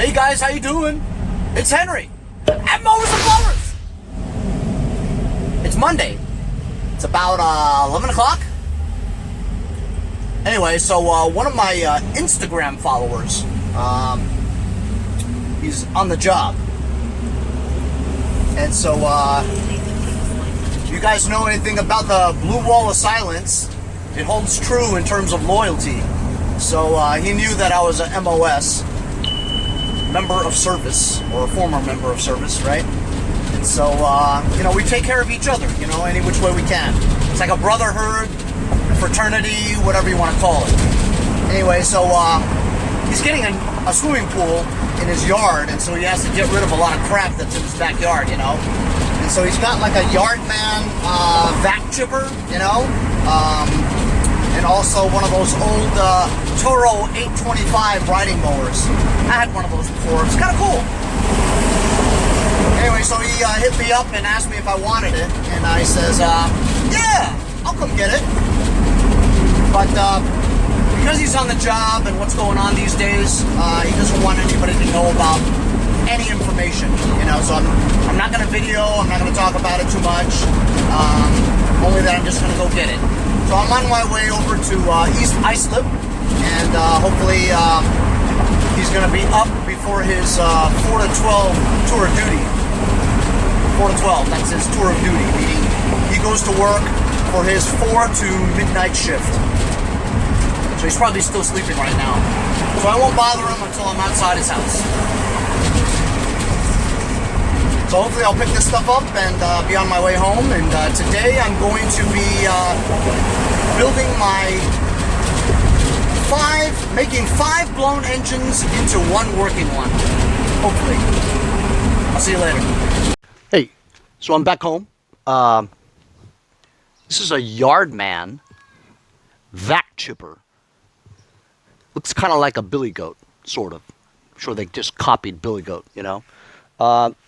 Hey guys, how you doing? It's Henry at Mowers and Mowers. It's Monday. It's about 11 o'clock. Anyway, so one of my Instagram followers, he's on the job. And so, if you guys know anything about the blue wall of silence, it holds true in terms of loyalty. So he knew that I was a MOS, member of service, or a former member of service, right? And so, you know, we take care of each other, you know, any which way we can. It's like a brotherhood, fraternity, whatever you want to call it. Anyway, so he's getting a swimming pool in his yard, and so he has to get rid of a lot of crap that's in his backyard, you know. And so he's got like a Yardman vac chipper, you know, and also one of those old Toro 825 riding mowers. I had one of those before. It's kind of cool. Anyway, so he hit me up and asked me if I wanted it, and I says, yeah, I'll come get it. But because he's on the job and what's going on these days, he doesn't want anybody to know about any information, you know, so I'm not going to video, I'm not going to talk about it too much, only that I'm just going to go get it. So I'm on my way over to East Islip, and hopefully he's going to be up before his 4 to 12 tour of duty. 4 to 12, that's his tour of duty, meaning he goes to work for his 4 to midnight shift. So he's probably still sleeping right now. So I won't bother him until I'm outside his house. So hopefully I'll pick this stuff up and be on my way home. And today I'm going to be building making 5 blown engines into one working one. Hopefully. I'll see you later. Hey, so I'm back home. This is a Yardman vac chipper. Looks kind of like a billy goat, sort of. I'm sure they just copied billy goat, you know.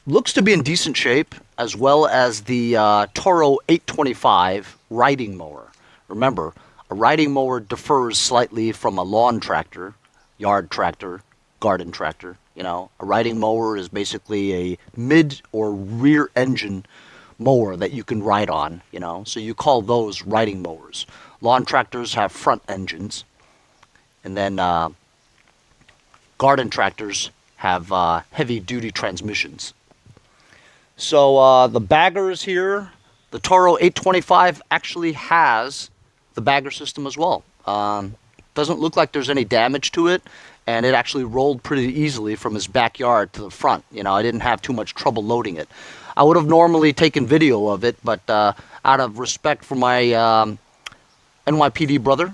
Looks to be in decent shape, as well as the Toro 825 riding mower. Remember, a riding mower differs slightly from a lawn tractor, yard tractor, garden tractor. You know, a riding mower is basically a mid or rear engine mower that you can ride on, you know. So you call those riding mowers. Lawn tractors have front engines. And then garden tractors have heavy-duty transmissions. So the baggers here, the Toro 825 actually has the bagger system as well. Doesn't look like there's any damage to it, and it actually rolled pretty easily from his backyard to the front. You know, I didn't have too much trouble loading it. I would have normally taken video of it, but out of respect for my NYPD brother,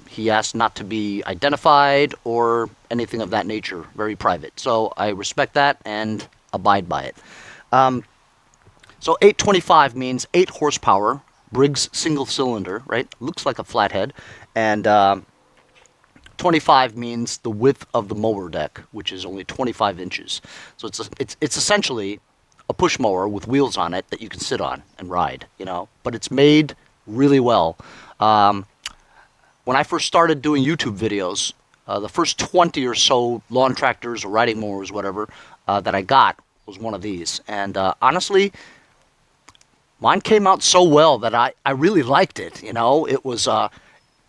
he asked not to be identified or anything of that nature, very private. So I respect that and abide by it. So 825 means 8 horsepower, Briggs single cylinder, right? Looks like a flathead. And 25 means the width of the mower deck, which is only 25 inches. So it's essentially a push mower with wheels on it that you can sit on and ride, you know. But it's made really well. When I first started doing YouTube videos, the first 20 or so lawn tractors or riding mowers, whatever, that I got was one of these. And honestly, mine came out so well that I really liked it, you know. It was,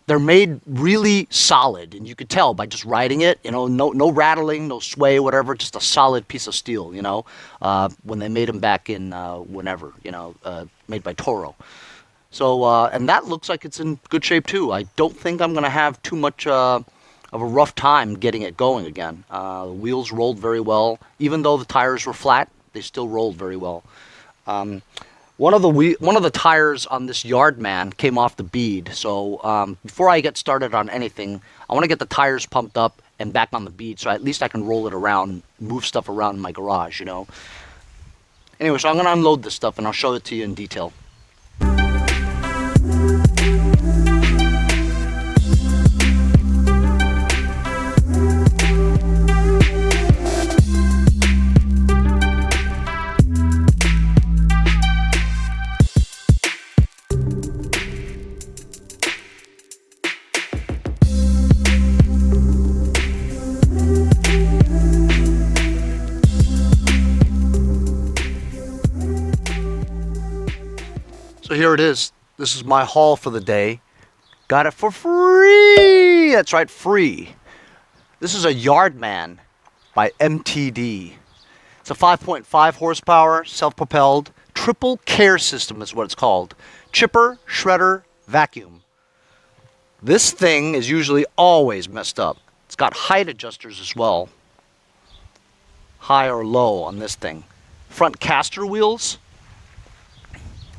they're made really solid, and you could tell by just riding it, you know, no rattling, no sway, whatever, just a solid piece of steel, you know, when they made them back in whenever, you know, made by Toro. So, and that looks like it's in good shape too. I don't think I'm going to have too much of a rough time getting it going again. The wheels rolled very well. Even though the tires were flat, they still rolled very well. One of the tires on this Yardman came off the bead. So before I get started on anything, I want to get the tires pumped up and back on the bead, so at least I can roll it around, move stuff around in my garage, you know. Anyway, so I'm going to unload this stuff and I'll show it to you in detail. So here it is. This is my haul for the day. Got it for free. That's right, free. This is a Yardman by MTD. It's a 5.5 horsepower, self-propelled, triple care system is what it's called. Chipper, shredder, vacuum. This thing is usually always messed up. It's got height adjusters as well. High or low on this thing. Front caster wheels.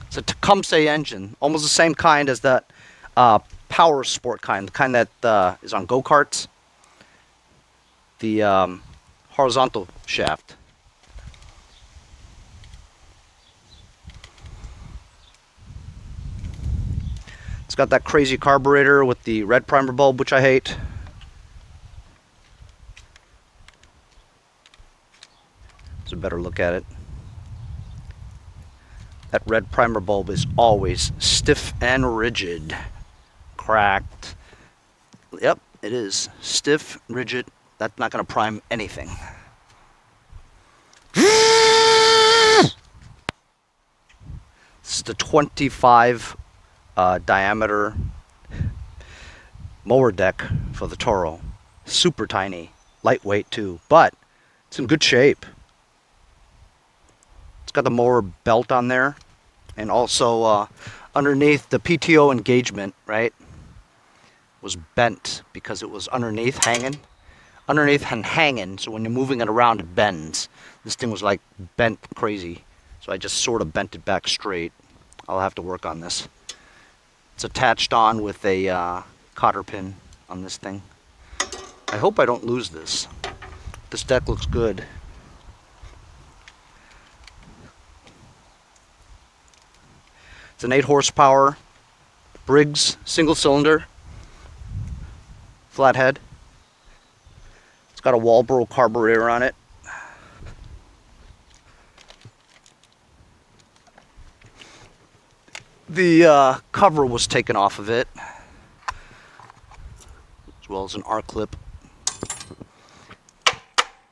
It's a Tecumseh engine, almost the same kind as that power sport kind, the kind that is on go-karts. The horizontal shaft. It's got that crazy carburetor with the red primer bulb, which I hate. Let's a better look at it. That red primer bulb is always stiff and rigid. Cracked. Yep, it is. Stiff, rigid. That's not going to prime anything. This is the 25 diameter mower deck for the Toro. Super tiny. Lightweight too. But it's in good shape. It's got the mower belt on there, and also underneath the PTO engagement, right, was bent because it was underneath and hanging, so when you're moving it around it bends. This thing was like bent crazy, so I just sort of bent it back straight. I'll have to work on this. It's attached on with a cotter pin on this thing. I hope I don't lose this. This deck looks good. It's an 8 horsepower Briggs single cylinder flathead. It's got a Walbro carburetor on it. The cover was taken off of it, as well as an R-clip.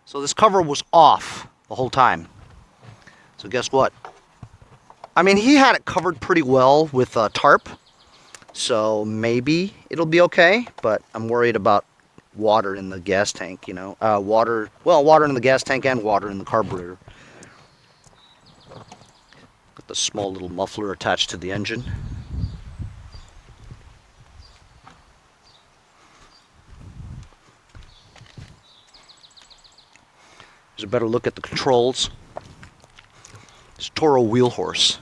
So this cover was off the whole time. So guess what? I mean, he had it covered pretty well with a tarp, so maybe it'll be okay, but I'm worried about water in the gas tank, you know. Water in the gas tank and water in the carburetor. Got the small little muffler attached to the engine. Here's a better look at the controls. It's Toro wheel horse.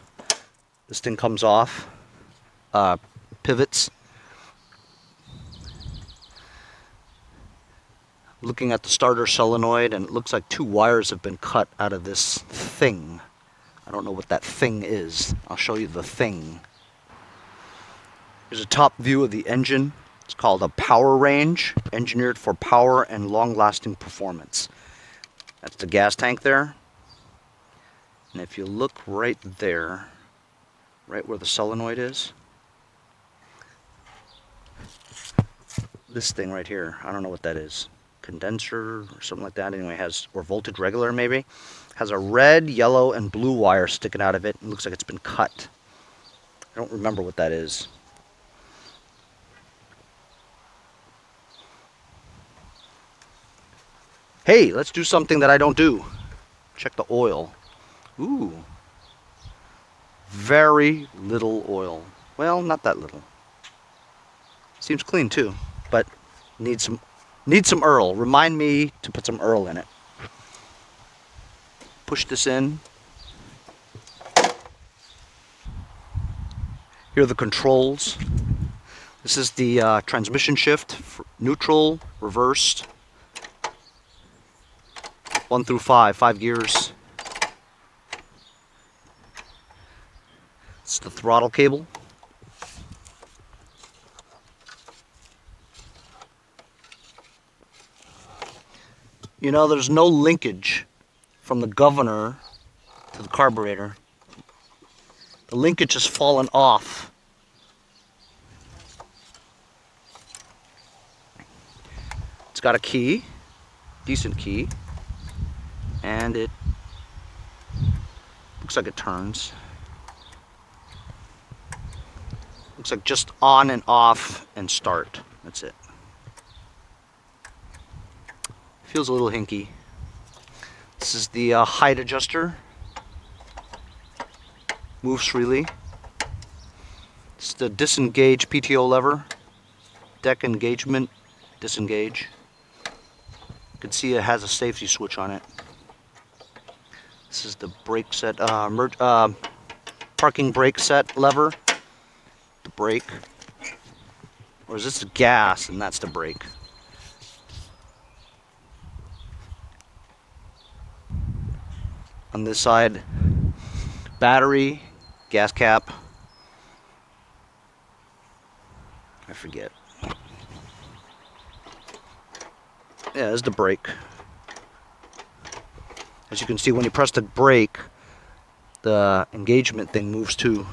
This thing comes off. Pivots. Looking at the starter solenoid, and it looks like 2 wires have been cut out of this thing. I don't know what that thing is. I'll show you the thing. Here's a top view of the engine. It's called a power range, engineered for power and long-lasting performance. That's the gas tank there. And if you look right there, right where the solenoid is, this thing right here, I don't know what that is. Condenser or something like that. Anyway, or voltage regulator maybe. Has a red, yellow, and blue wire sticking out of it. It looks like it's been cut. I don't remember what that is. Hey, let's do something that I don't do. Check the oil. Ooh. Very little oil. Well, not that little. Seems clean too, but needs some Earl. Remind me to put some Earl in it. Push this in. Here are the controls. This is the transmission shift, for neutral, reversed. 1 through 5 gears. It's the throttle cable. You know, there's no linkage from the governor to the carburetor. The linkage has fallen off. It's got a key, decent key, and it looks like it turns. Looks like just on and off and start. That's it. Feels a little hinky. This is the height adjuster. Moves freely. It's the disengage PTO lever. Deck engagement, disengage. You can see it has a safety switch on it. This is the brake set, parking brake set lever. The brake. Or is this the gas and that's the brake? On this side, battery, gas cap. I forget. Yeah, there's the brake. As you can see, when you press the brake, the engagement thing moves too.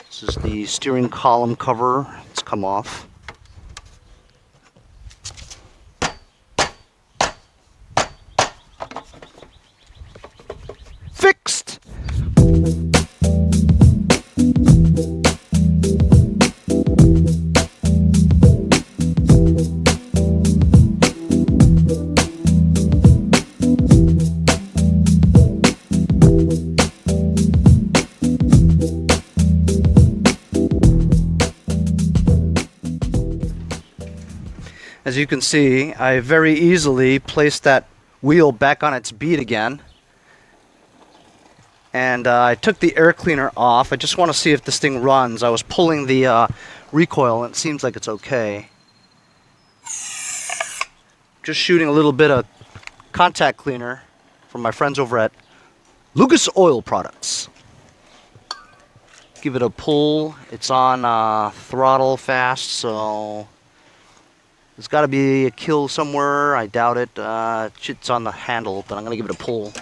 This is the steering column cover. It's come off. Fixed! As you can see, I very easily placed that wheel back on its bead again. And I took the air cleaner off. I just want to see if this thing runs. I was pulling the recoil and it seems like it's okay. Just shooting a little bit of contact cleaner from my friends over at Lucas Oil Products. Give it a pull. It's on throttle fast, so there's got to be a kill somewhere. I doubt it. It's on the handle, but I'm going to give it a pull.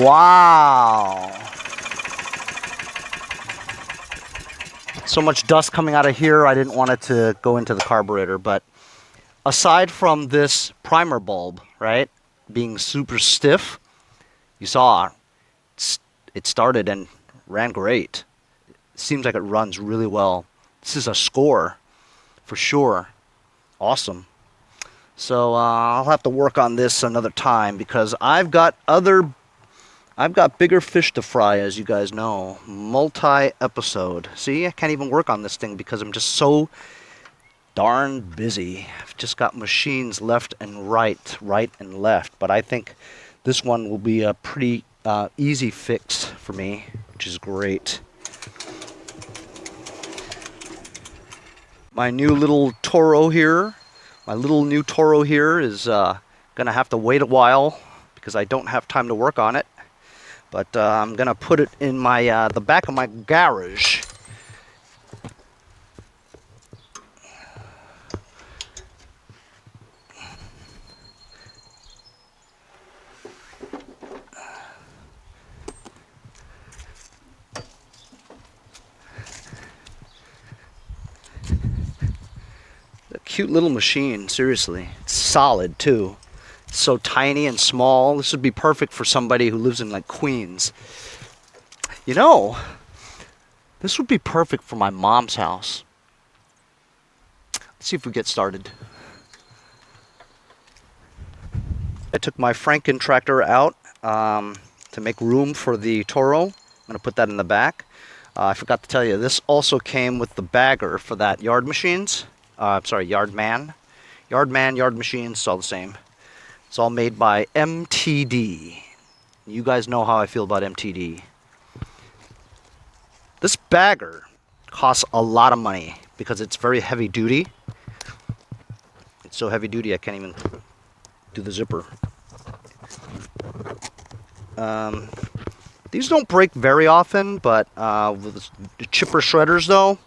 Wow. So much dust coming out of here, I didn't want it to go into the carburetor, but aside from this primer bulb, right, being super stiff, you saw it started and ran great. It seems like it runs really well. This is a score for sure. Awesome. So I'll have to work on this another time because I've got bigger fish to fry, as you guys know. Multi-episode. See, I can't even work on this thing because I'm just so darn busy. I've just got machines left and right and left. But I think this one will be a pretty easy fix for me, which is great. My new little Toro here, is gonna have to wait a while because I don't have time to work on it. But I'm gonna put it in my the back of my garage. A cute little machine, seriously. It's solid too. It's so tiny and small. This would be perfect for somebody who lives in like Queens. You know, this would be perfect for my mom's house. Let's see if we get started. I took my Franken tractor out to make room for the Toro. I'm going to put that in the back. I forgot to tell you, this also came with the bagger for that yard machines. Yard man, yard machines, it's all the same. It's all made by MTD. You guys know how I feel about MTD. This bagger costs a lot of money because it's very heavy duty. It's so heavy duty I can't even do the zipper. These don't break very often, but with the chipper shredders though,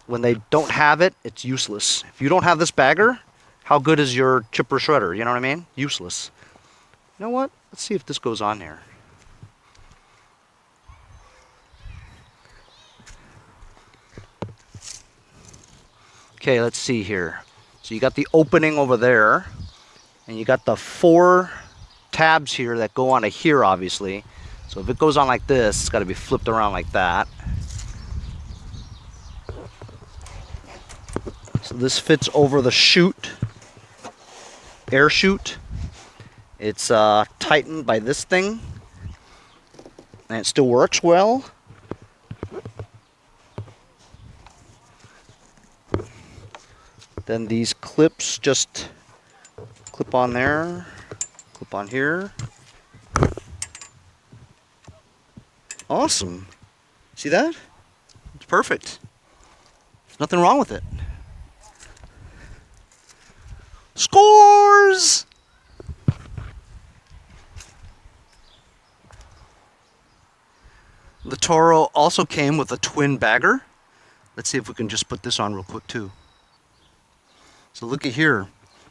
when they don't have it, it's useless. If you don't have this bagger, how good is your chipper shredder? You know what I mean? Useless. You know what? Let's see if this goes on here. Okay, let's see here. So you got the opening over there, and you got the 4 tabs here that go onto here, obviously. So if it goes on like this, it's got to be flipped around like that. So this fits over the chute, air chute. It's tightened by this thing, and it still works well. Then these clips just clip on there, clip on here. Awesome. See that? It's perfect. There's nothing wrong with it. Scores! The Toro also came with a twin bagger. Let's see if we can just put this on real quick too. So look at here.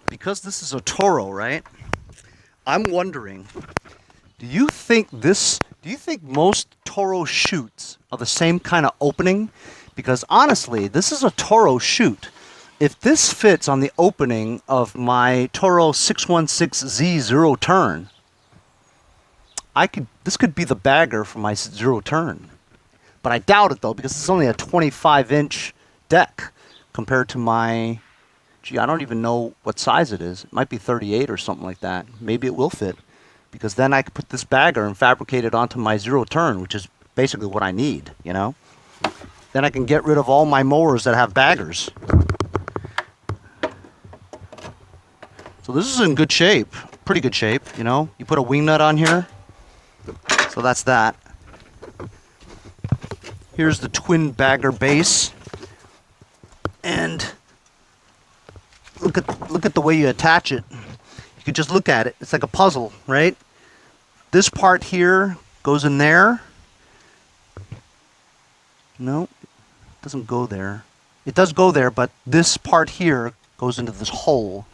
Because this is a Toro, right? I'm wondering, do you think most Toro chutes are the same kind of opening? Because honestly, this is a Toro chute. If this fits on the opening of my Toro 616Z zero turn, this could be the bagger for my zero turn. But I doubt it though, because it's only a 25-inch deck compared to my, gee, I don't even know what size it is. It might be 38 or something like that. Maybe it will fit, because then I could put this bagger and fabricate it onto my zero turn, which is basically what I need, you know? Then I can get rid of all my mowers that have baggers. So this is in good shape, pretty good shape, you know? You put a wing nut on here, so that's that. Here's the twin bagger base, and look at the way you attach it. You can just look at it. It's like a puzzle, right? This part here goes in there. No, it doesn't go there. It does go there, but this part here goes into this hole.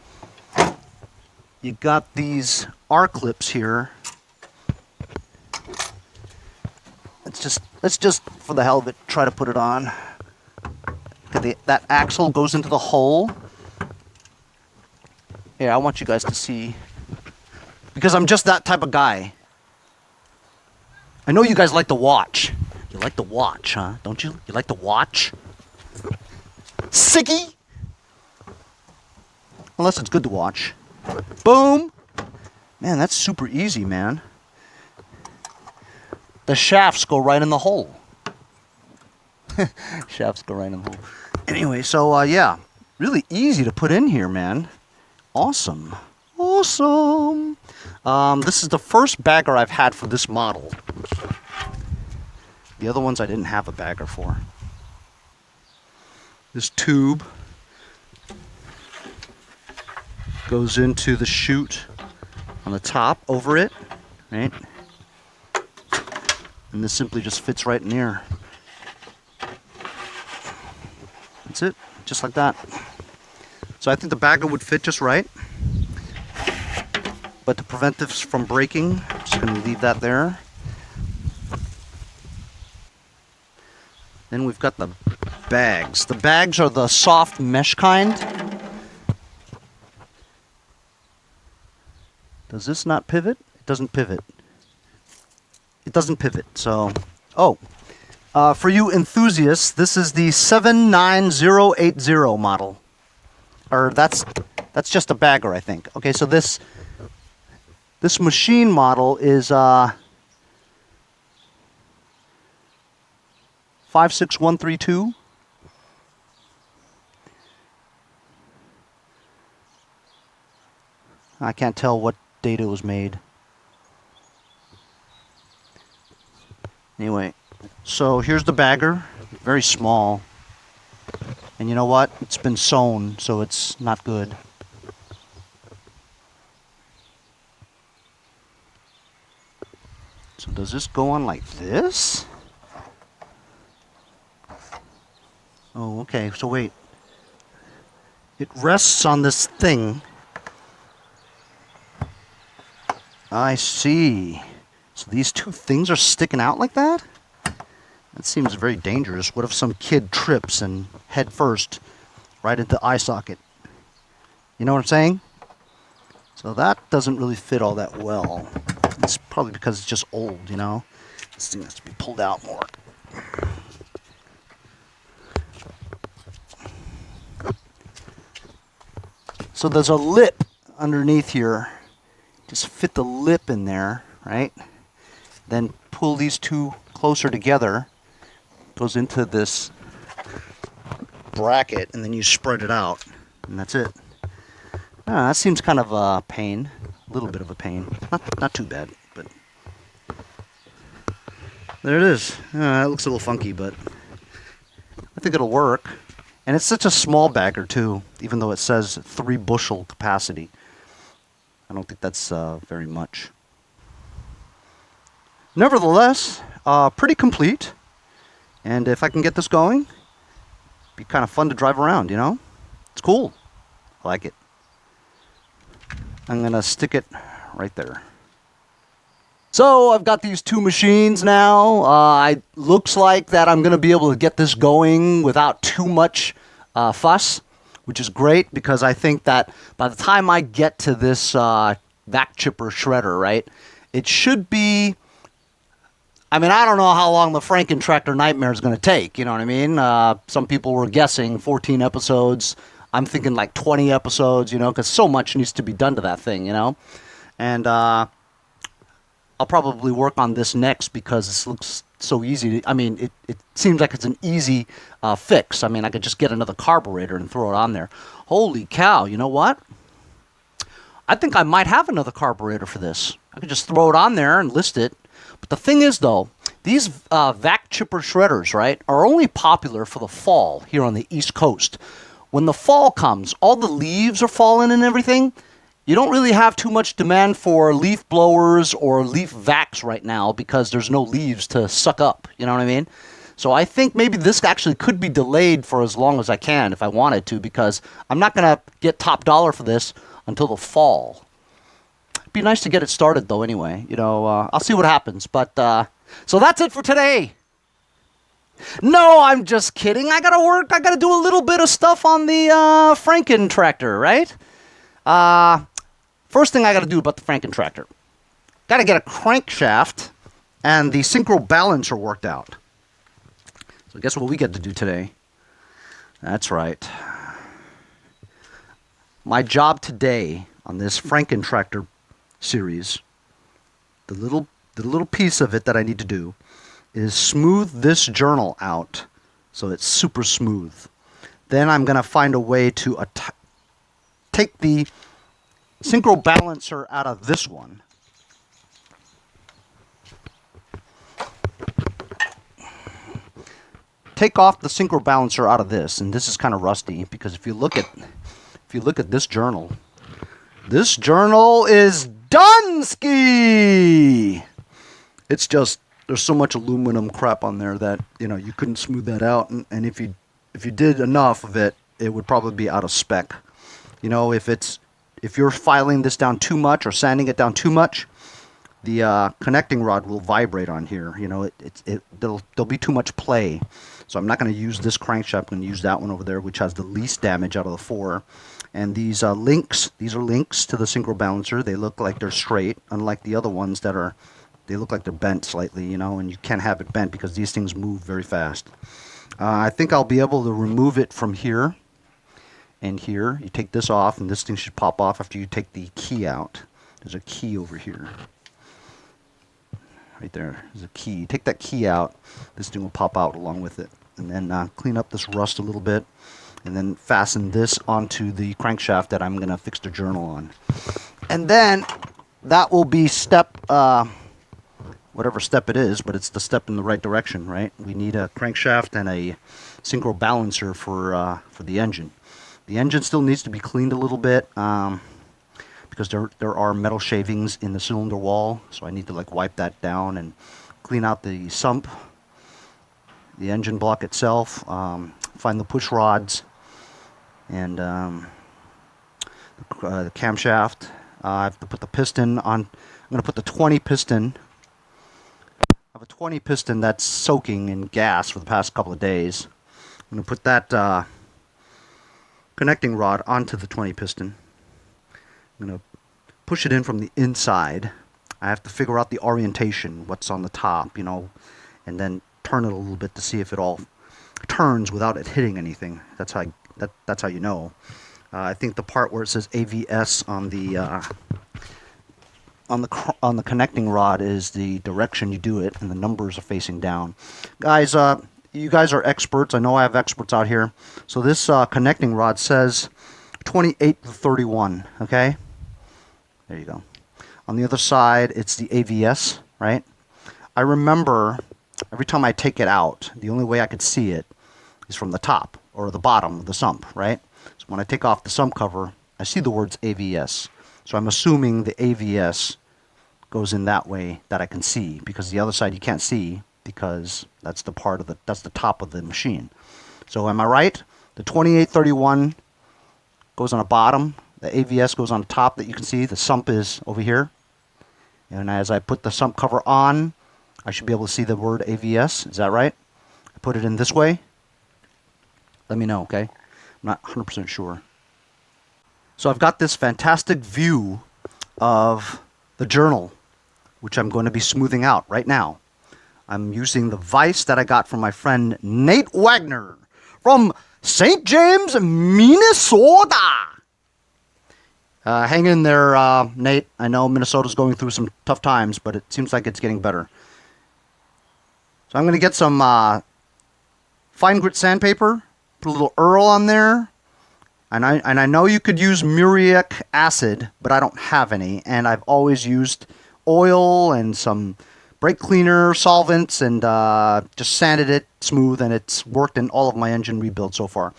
You got these R-clips here. Let's just for the hell of it try to put it on. That axle goes into the hole. Here, I want you guys to see, because I'm just that type of guy. I know you guys like to watch. You like to watch, huh? Don't you? You like to watch? Sicky! Unless it's good to watch. Boom! Man, that's super easy, man. The shafts go right in the hole. Shafts go right in the hole. Anyway, so yeah, really easy to put in here, man. Awesome. Awesome. This is the first bagger I've had for this model. The other ones I didn't have a bagger for. This tube goes into the chute on the top over it, right? And this simply just fits right in there. That's it, just like that. So I think the bagger would fit just right. But to prevent this from breaking, I'm just going to leave that there. Then we've got the bags. The bags are the soft mesh kind. Does this not pivot? It doesn't pivot. It doesn't pivot, so... Oh, for you enthusiasts, this is the 79080 model. Or that's just a bagger, I think. Okay, so this machine model is 56132. I can't tell what date it was made. Anyway, so here's the bagger, very small. And you know what? It's been sewn, so it's not good. So does this go on like this? Oh, okay, so wait. It rests on this thing. I see. So these two things are sticking out like that? That seems very dangerous. What if some kid trips and head first right into the eye socket. You know what I'm saying? So that doesn't really fit all that well. It's probably because it's just old, you know? This thing has to be pulled out more. So there's a lip underneath here. Just fit the lip in there, right? Then pull these two closer together. Goes into this bracket, and then you spread it out, and that's it. That seems kind of a pain. A little bit of a pain. Not too bad, but there it is. It looks a little funky, but I think it'll work. And it's such a small bagger too, even though it says 3 bushel capacity. I don't think that's very much. Nevertheless, pretty complete. And if I can get this going, it'd be kind of fun to drive around, you know? It's cool. I like it. I'm going to stick it right there. So I've got these 2 machines now. It looks like that I'm going to be able to get this going without too much fuss, which is great because I think that by the time I get to this vac chipper shredder, right, it should be, I mean, I don't know how long the Franken tractor nightmare is going to take, you know what I mean? Some people were guessing 14 episodes. I'm thinking like 20 episodes, you know, because so much needs to be done to that thing, you know? And I'll probably work on this next because this looks so easy. I mean, it seems like it's an easy fix. I mean, I could just get another carburetor and throw it on there. Holy cow, you know what? I think I might have another carburetor for this. I could just throw it on there and list it. But the thing is, though, these vac chipper shredders, right, are only popular for the fall here on the East Coast. When the fall comes, all the leaves are falling and everything. You don't really have too much demand for leaf blowers or leaf vacs right now because there's no leaves to suck up. You know what I mean? So I think maybe this actually could be delayed for as long as I can if I wanted to, because I'm not going to get top dollar for this until the fall. It'd be nice to get it started, though, anyway. You know, I'll see what happens. But so that's it for today. No, I'm just kidding. I got to work. I got to do a little bit of stuff on the Franken tractor, right? First thing I got to do about the Franken tractor, got to get a crankshaft and the synchro balancer worked out. So guess what we get to do today? That's right. My job today on this Franken tractor series, the little piece of it that I need to do is smooth this journal out so it's super smooth. Then I'm going to find a way to take the synchro balancer out of this one. Take off the synchro balancer out of this, and this is kind of rusty because if you look at this journal is Dunsky. It's just there's so much aluminum crap on there that, you know, you couldn't smooth that out, and if you did enough of it, it would probably be out of spec. You know, if you're filing this down too much or sanding it down too much, the connecting rod will vibrate on here. You know, there'll be too much play. So I'm not going to use this crankshaft. I'm going to use that one over there, which has the least damage out of the 4. And these links, these are links to the synchro balancer. They look like they're straight, unlike the other ones they look like they're bent slightly, you know, and you can't have it bent because these things move very fast. I think I'll be able to remove it from here and here. You take this off, and this thing should pop off after you take the key out. There's a key over here. Right there. There's a key. Take that key out. This thing will pop out along with it. And then clean up this rust a little bit. And then fasten this onto the crankshaft that I'm going to fix the journal on. And then that will be step, whatever step it is, but it's the step in the right direction, right? We need a crankshaft and a synchro balancer for the engine. The engine still needs to be cleaned a little bit. Because there are metal shavings in the cylinder wall, so I need to like wipe that down and clean out the sump, the engine block itself, find the push rods, and the camshaft. I have to put the piston on. I'm going to put the 20 piston. I have a 20 piston that's soaking in gas for the past couple of days. I'm going to put that connecting rod onto the 20 piston. I'm going to push it in from the inside. I have to figure out the orientation, what's on the top, and then turn it a little bit to see if it all turns without it hitting anything. That's how you know. I think the part where it says AVS on the connecting rod is the direction you do it, and the numbers are facing down. Guys, you guys are experts. I know I have experts out here. So this connecting rod says 28 to 31. Okay, there you go. On the other side, it's the AVS, right? I remember every time I take it out, the only way I could see it is from the top or the bottom of the sump, right? So when I take off the sump cover, I see the words AVS. So I'm assuming the AVS goes in that way that I can see, because the other side you can't see because that's the top of the machine. So am I right? The 2831 goes on the bottom, the AVS goes on the top that you can see, the sump is over here. And as I put the sump cover on, I should be able to see the word AVS. Is that right? I put it in this way. Let me know, okay? I'm not 100% sure. So I've got this fantastic view of the journal, which I'm going to be smoothing out right now. I'm using the vise that I got from my friend Nate Wagner from St. James, Minnesota. Hang in there, Nate. I know Minnesota's going through some tough times, but it seems like it's getting better. So I'm going to get some fine grit sandpaper, put a little Earl on there. And I know you could use muriatic acid, but I don't have any. And I've always used oil and some brake cleaner solvents and just sanded it smooth, and it's worked in all of my engine rebuilds so far.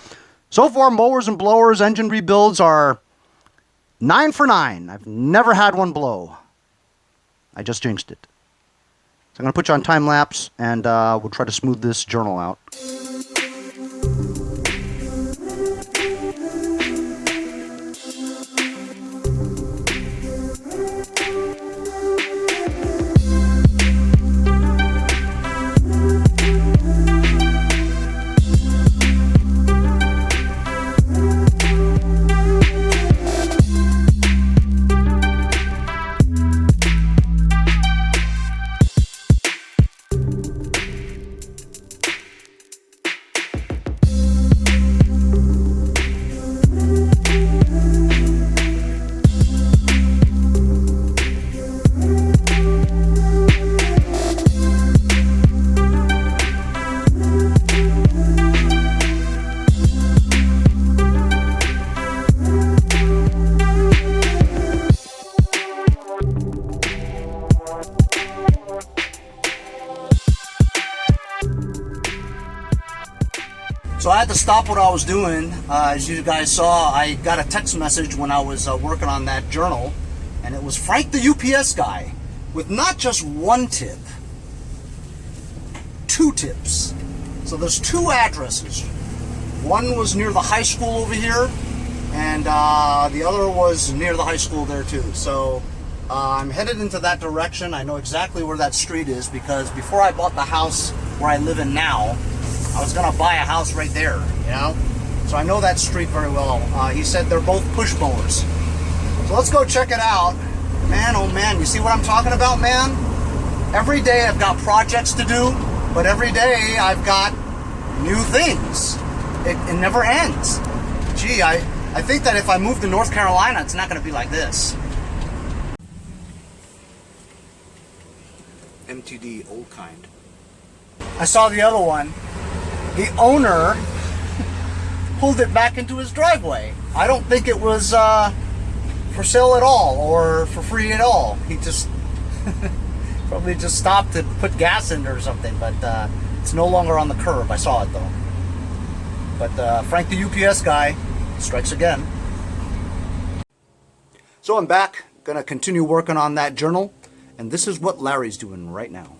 So far, mowers and blowers engine rebuilds are 9 for 9. I've never had one blow. I just jinxed it. So I'm going to put you on time lapse, and we'll try to smooth this journal out. So I had to stop what I was doing. As you guys saw, I got a text message when I was working on that journal, and it was Frank the UPS guy with not just one tip, 2 tips. So there's 2 addresses. One was near the high school over here, and the other was near the high school there too. So I'm headed into that direction. I know exactly where that street is, because before I bought the house where I live in now, I was gonna buy a house right there, So I know that street very well. He said they're both push mowers. So let's go check it out. Man, oh man, you see what I'm talking about, man? Every day I've got projects to do, but every day I've got new things. It never ends. Gee, I think that if I move to North Carolina, it's not gonna be like this. MTD, old kind. I saw the other one. The owner pulled it back into his driveway. I don't think it was for sale at all or for free at all. He just probably just stopped to put gas in or something, but it's no longer on the curb. I saw it though. But Frank the UPS guy strikes again. So I'm back, gonna continue working on that journal, and this is what Larry's doing right now.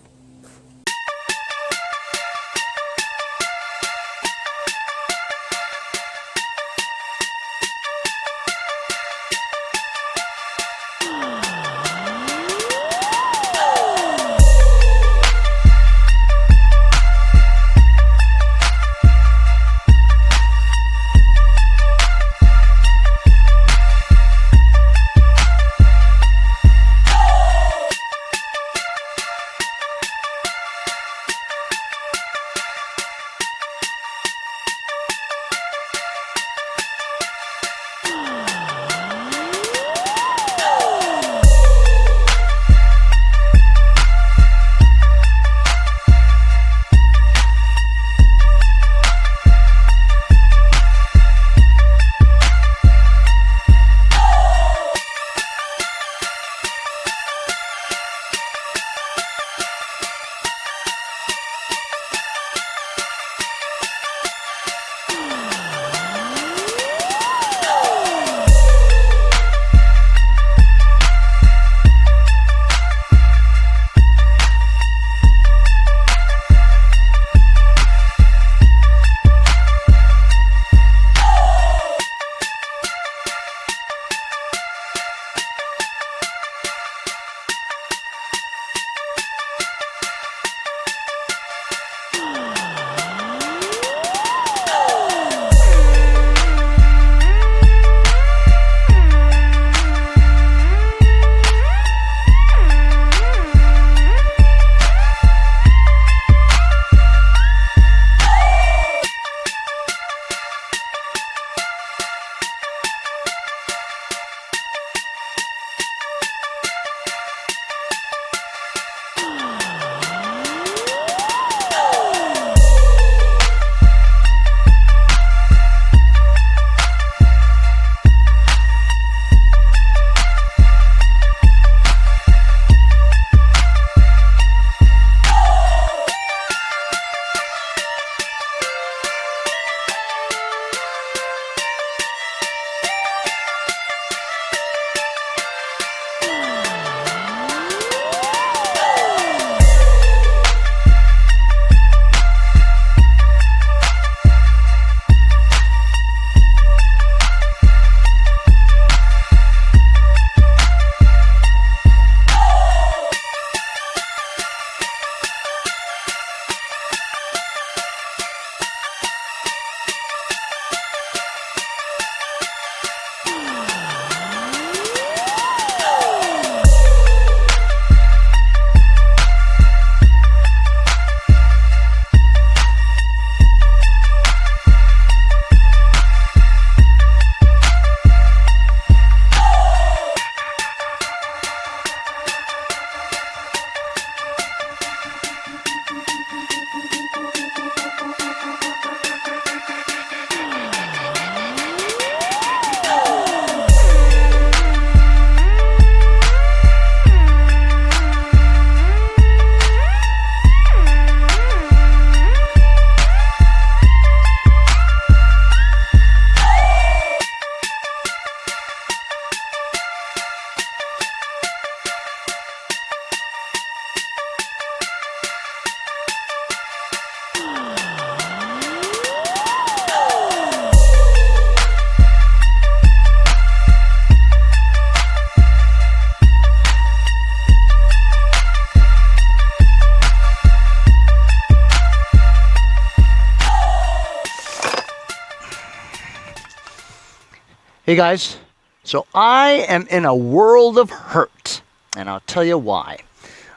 Hey guys, so I am in a world of hurt, and I'll tell you why.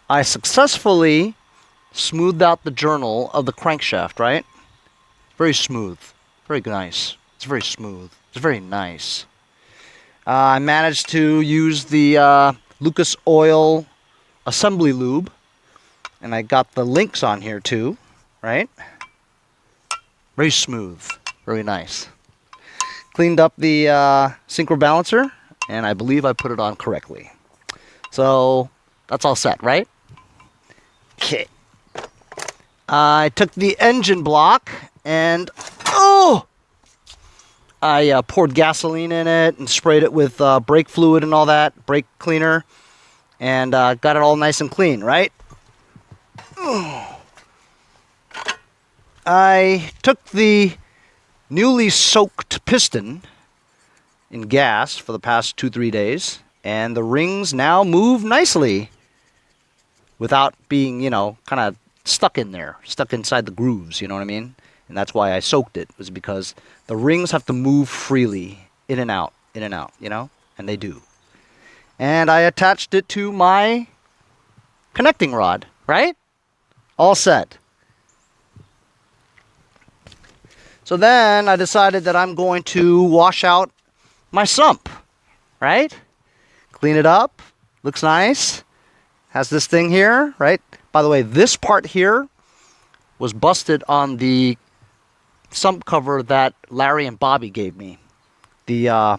I successfully smoothed out the journal of the crankshaft, right? Very smooth, very nice. It's very smooth. It's very nice. I managed to use the Lucas Oil assembly lube, and I got the links on here too, right? Very smooth, very nice. Cleaned up the synchro balancer, and I believe I put it on correctly. So that's all set, right? Okay. I took the engine block and I poured gasoline in it and sprayed it with brake fluid and all that, brake cleaner, and got it all nice and clean, right? I took the newly soaked piston in gas for the past 2-3 days, and the rings now move nicely without being, kind of stuck in there, stuck inside the grooves, you know what I mean? And that's why I soaked it, was because the rings have to move freely, in and out, and they do. And I attached it to my connecting rod, right? All set. So then I decided that I'm going to wash out my sump, right? Clean it up. Looks nice. Has this thing here, right? By the way, this part here was busted on the sump cover that Larry and Bobby gave me. The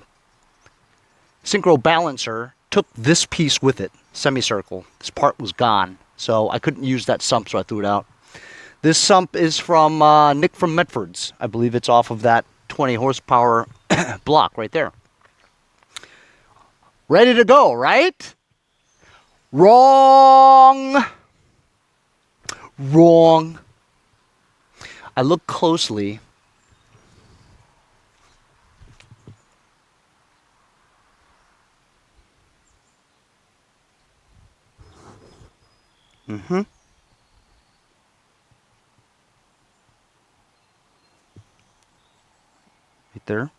synchro balancer took this piece with it, semicircle. This part was gone, so I couldn't use that sump, so I threw it out. This sump is from Nick from Medford's. I believe it's off of that 20 horsepower block right there. Ready to go, right? Wrong. Wrong. I look closely. Right there.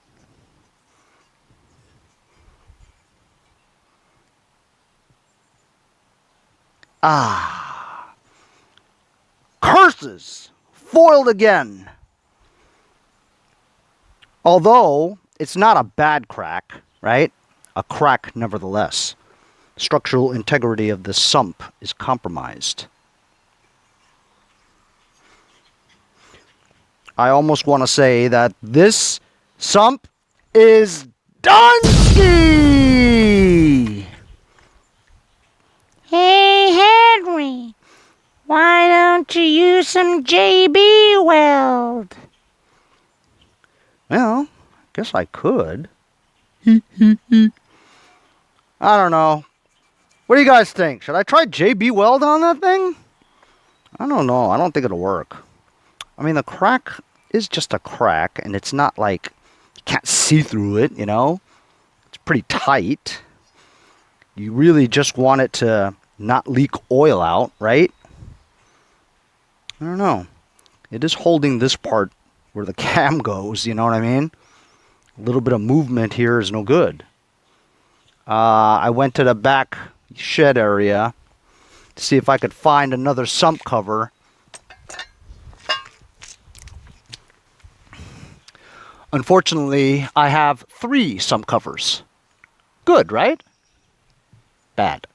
Ah. Curses! Foiled again. Although, it's not a bad crack, right? A crack nevertheless. Structural integrity of the sump is compromised. I almost want to say that this sump is done-ski! Hey, Henry, why don't you use some JB weld? Well, I guess I could. I don't know. What do you guys think? Should I try JB weld on that thing? I don't know. I don't think it'll work. I mean, the crack is just a crack, and it's not like you can't see through it, It's pretty tight. You really just want it to not leak oil out, right? I don't know. It is holding this part where the cam goes, you know what I mean? A little bit of movement here is no good. I went to the back shed area to see if I could find another sump cover. Unfortunately, I have 3 sump covers. Good, right? Bad.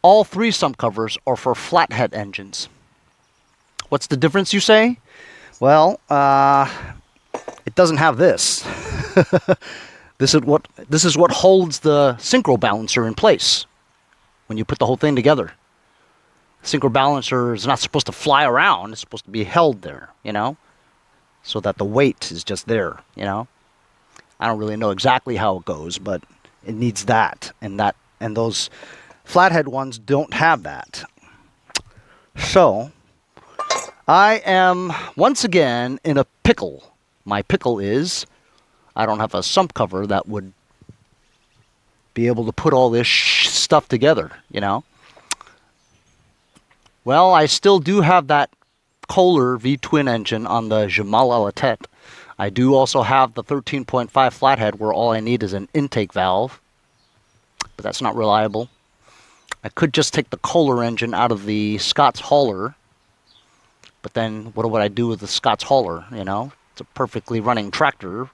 All 3 sump covers are for flathead engines. What's the difference, you say? Well, it doesn't have this. This is what holds the synchro balancer in place when you put the whole thing together. Synchro balancer is not supposed to fly around. It's supposed to be held there, so that the weight is just there, I don't really know exactly how it goes, but it needs that, and those flathead ones don't have that. So I am once again in a pickle. My pickle is I don't have a sump cover that would be able to put all this stuff together, Well, I still do have that Kohler V-twin engine on the Jamal Alatet. I do also have the 13.5 flathead where all I need is an intake valve, but that's not reliable. I could just take the Kohler engine out of the Scott's hauler, but then what would I do with the Scott's hauler, you know? It's a perfectly running tractor,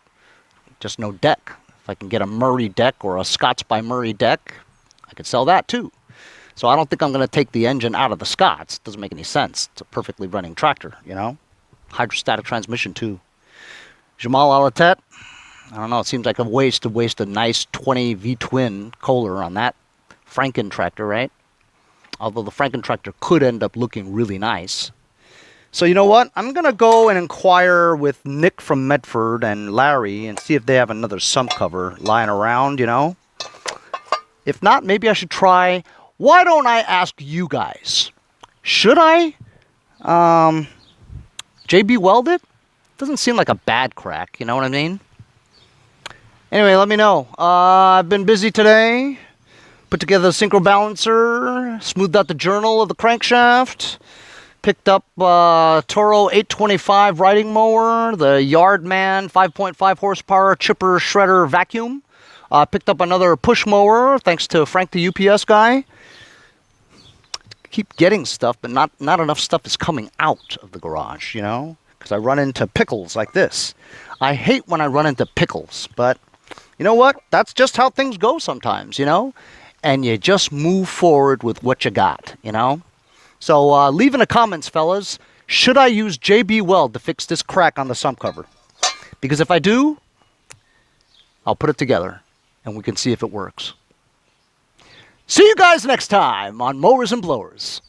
just no deck. If I can get a Murray deck or a Scott's by Murray deck, I could sell that too. So I don't think I'm going to take the engine out of the Scott's. It doesn't make any sense. It's a perfectly running tractor, you know? Hydrostatic transmission too. Jamal Alatet, I don't know, it seems like a waste to waste a nice 20 V-twin Kohler on that Franken tractor, right? Although the Franken tractor could end up looking really nice. So you know what? I'm going to go and inquire with Nick from Medford and Larry and see if they have another sump cover lying around, you know? If not, maybe I should try... Why don't I ask you guys? Should I JB weld it? Doesn't seem like a bad crack, you know what I mean? Anyway, let me know. I've been busy today. Put together the synchro balancer, smoothed out the journal of the crankshaft, picked up Toro 825 riding mower, the Yardman 5.5 horsepower chipper shredder vacuum. Picked up another push mower, thanks to Frank the UPS guy. Keep getting stuff, but not enough stuff is coming out of the garage, you know? Because I run into pickles like this. I hate when I run into pickles, but you know what? That's just how things go sometimes, you know? And you just move forward with what you got, you know? So leave in the comments, fellas, should I use JB Weld to fix this crack on the sump cover? Because if I do, I'll put it together and we can see if it works. See you guys next time on Mowers and Blowers.